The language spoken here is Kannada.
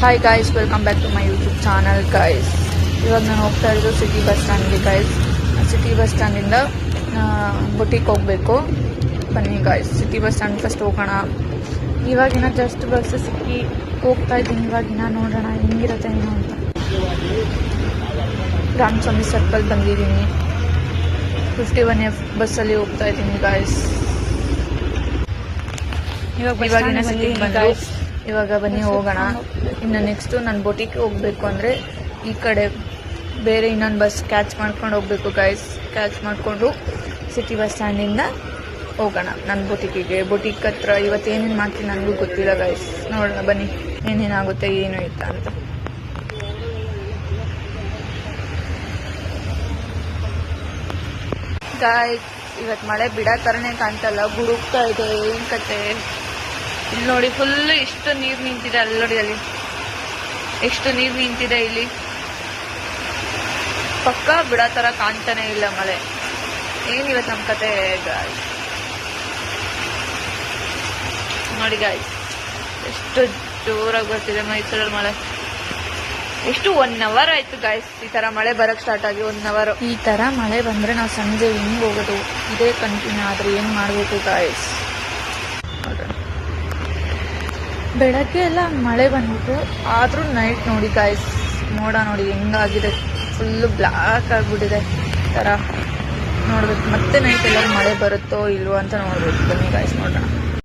Hi guys, welcome back to my YouTube channel guys. ಇವಾಗ ನಾನು ಹೋಗ್ತಾ ಇರೋದು ಸಿಟಿ ಬಸ್ ಸ್ಟ್ಯಾಂಡ್ಗೆ ಗಾಯ್ಸ್. ಸಿಟಿ ಬಸ್ ಸ್ಟ್ಯಾಂಡಿಂದ ಬುಟಿಕ್ ಹೋಗಬೇಕು. ಬನ್ನಿ guys, city bus stand first ಹೋಗೋಣ. ಇವಾಗಿನ ಜಸ್ಟ್ ಬಸ್ ಸಿಕ್ಕಿ ಹೋಗ್ತಾ ಇದ್ದೀನಿ. ಇವಾಗಿನ ನೋಡೋಣ ಹೆಂಗಿರುತ್ತೆ ಏನೋ ಅಂತ. ರಾಮಸ್ವಾಮಿ ಸರ್ಕಲ್ ಬಂದಿದ್ದೀನಿ. 51F ಬಸ್ಸಲ್ಲಿ ಹೋಗ್ತಾ ಇದ್ದೀನಿ ಗಾಯ್ಸ್. ಇವಾಗಿನ ಸಿಟಿಗೆ ಬಂದು ಇವಾಗ ಬನ್ನಿ ಹೋಗೋಣ. ಇನ್ನು ನೆಕ್ಸ್ಟು ನಾನು ಬೊಟಿಗೆ ಹೋಗಬೇಕು ಅಂದರೆ ಈ ಕಡೆ ಬೇರೆ ಇನ್ನೊಂದು ಬಸ್ ಕ್ಯಾಚ್ ಮಾಡ್ಕೊಂಡು ಹೋಗಬೇಕು ಗಾಯ್ಸ್. ಕ್ಯಾಚ್ ಮಾಡಿಕೊಂಡು ಸಿಟಿ ಬಸ್ ಸ್ಟ್ಯಾಂಡಿಂದ ಹೋಗೋಣ ನನ್ನ ಬೊಟಿಕಿಗೆ. ಬೊಟಿಕ್ ಹತ್ರ ಇವತ್ತೇನೇನು ಮಾಡ್ತೀನಿ ನನಗೂ ಗೊತ್ತಿಲ್ಲ ಗಾಯ್ಸ್. ನೋಡೋಣ ಬನ್ನಿ ಏನೇನಾಗುತ್ತೆ ಏನು ಇಲ್ಲ ಅಂತ. ಗಾಯ್ಸ್, ಇವತ್ತು ಮಳೆ ಬಿಡೋ ಥರನೇ ಕಾಣ್ತಲ್ಲ, ಗುಡುಕ್ತಾ ಇದೆ. ಏನು ಕತೆ ಇಲ್ಲಿ ನೋಡಿ, ಫುಲ್ ಎಷ್ಟು ನೀರು ನಿಂತಿದೆ. ಅಲ್ಲಿ ನೋಡಿ, ಅಲ್ಲಿ ಎಷ್ಟು ನೀರು ನಿಂತಿದೆ. ಇಲ್ಲಿ ಪಕ್ಕ ಬಿಡೋ ಥರ ಕಾಣ್ತಾನೆ ಇಲ್ಲ ಮಳೆ. ಏನಿವತ್ತು ನಮ್ಮ ಕತೆ ಗಾಯ್ಸ್. ನೋಡಿ ಗಾಯ್ಸ್, ಎಷ್ಟು ಜೋರಾಗಿ ಬರ್ತಿದೆ ಮೈಸೂರಲ್ಲಿ ಮಳೆ. ಎಷ್ಟು 1 hour ಆಯ್ತು ಗಾಯ್ಸ್ ಈ ತರ ಮಳೆ ಬರಕ್ ಸ್ಟಾರ್ಟ್ ಆಗಿ. 1 hour. ಈ ತರ ಮಳೆ ಬಂದ್ರೆ ನಾವು ಸಂಜೆ ಹೆಂಗ್ ಹೋಗೋದು? ಇದೇ ಕಂಟಿನ್ಯೂ ಆದ್ರೆ ಏನ್ ಮಾಡ್ಬೇಕು ಗಾಯ್ಸ್? ಬೆಳಗ್ಗೆ ಎಲ್ಲ ಮಳೆ ಬಂದ್ಬಿಟ್ಟು ಆದ್ರೂ ನೈಟ್ ನೋಡಿ ಗಾಯ್ಸ್, ಮೋಡ ನೋಡಿ ಹೆಂಗಾಗಿದೆ. ಫುಲ್ಲು ಬ್ಲಾಕ್ ಆಗ್ಬಿಟ್ಟಿದೆ ತರ. ನೋಡ್ಬೇಕು ಮತ್ತೆ ನೈಟ್ ಎಲ್ಲ ಮಳೆ ಬರುತ್ತೋ ಇಲ್ವೋ ಅಂತ ನೋಡ್ಬೇಕು. ಬನ್ನಿ ಗಾಯ್ಸ್ ನೋಡೋಣ.